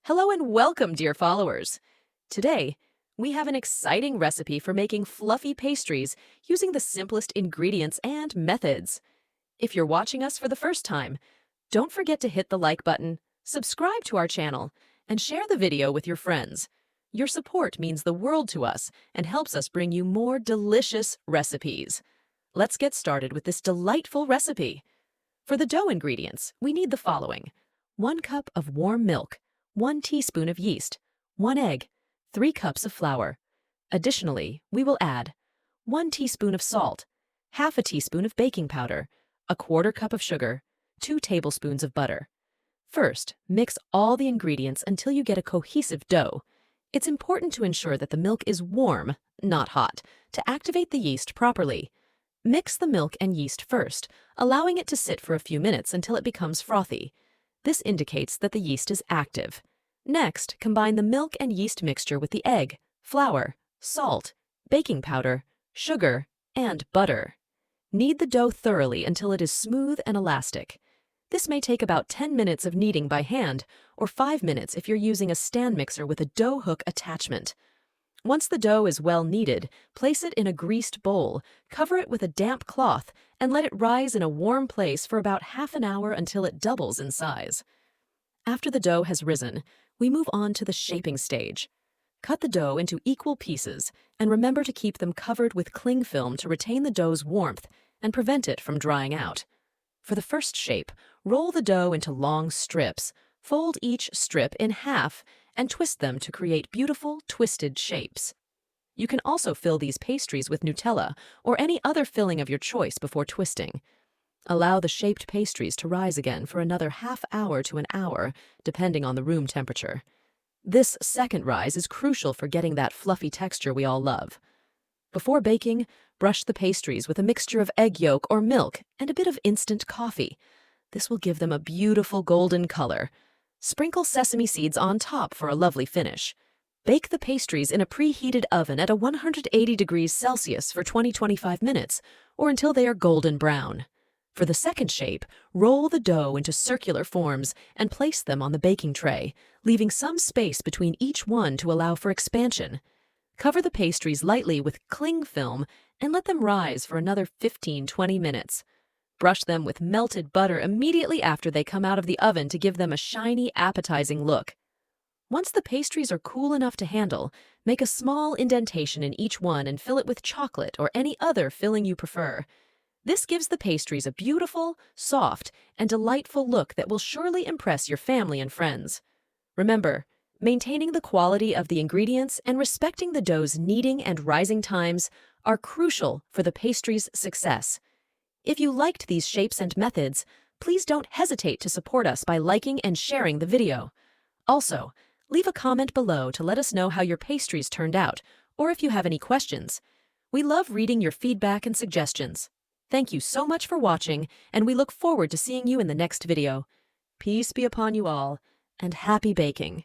Hello and welcome, dear followers. Today, we have an exciting recipe for making fluffy pastries using the simplest ingredients and methods. If you're watching us for the first time, don't forget to hit the like button, subscribe to our channel, and share the video with your friends. Your support means the world to us and helps us bring you more delicious recipes. Let's get started with this delightful recipe. For the dough ingredients, we need the following: 1 cup of warm milk, 1 teaspoon of yeast, 1 egg, 3 cups of flour. Additionally, we will add 1 teaspoon of salt, half a teaspoon of baking powder, a 1/4 cup of sugar, 2 tablespoons of butter. First, mix all the ingredients until you get a cohesive dough. It's important to ensure that the milk is warm, not hot, to activate the yeast properly. Mix the milk and yeast first, allowing it to sit for a few minutes until it becomes frothy. This indicates that the yeast is active. Next, combine the milk and yeast mixture with the egg, flour, salt, baking powder, sugar, and butter. Knead the dough thoroughly until it is smooth and elastic. This may take about 10 minutes of kneading by hand, or 5 minutes if you're using a stand mixer with a dough hook attachment. Once the dough is well kneaded, place it in a greased bowl, cover it with a damp cloth, and let it rise in a warm place for about half an hour until it doubles in size. After the dough has risen, we move on to the shaping stage. Cut the dough into equal pieces, and remember to keep them covered with cling film to retain the dough's warmth and prevent it from drying out. For the first shape, roll the dough into long strips, fold each strip in half, and twist them to create beautiful, twisted shapes. You can also fill these pastries with Nutella or any other filling of your choice before twisting. Allow the shaped pastries to rise again for another half hour to an hour, depending on the room temperature. This second rise is crucial for getting that fluffy texture we all love. Before baking, brush the pastries with a mixture of egg yolk or milk and a bit of instant coffee. This will give them a beautiful golden color. Sprinkle sesame seeds on top for a lovely finish. Bake the pastries in a preheated oven at 180 degrees Celsius for 20-25 minutes, or until they are golden brown. For the second shape, roll the dough into circular forms and place them on the baking tray, leaving some space between each one to allow for expansion. Cover the pastries lightly with cling film and let them rise for another 15-20 minutes. Brush them with melted butter immediately after they come out of the oven to give them a shiny, appetizing look. Once the pastries are cool enough to handle, make a small indentation in each one and fill it with chocolate or any other filling you prefer. This gives the pastries a beautiful, soft, and delightful look that will surely impress your family and friends. Remember, maintaining the quality of the ingredients and respecting the dough's kneading and rising times are crucial for the pastry's success. If you liked these shapes and methods, please don't hesitate to support us by liking and sharing the video. Also, leave a comment below to let us know how your pastries turned out, or if you have any questions. We love reading your feedback and suggestions. Thank you so much for watching, and we look forward to seeing you in the next video. Peace be upon you all, and happy baking!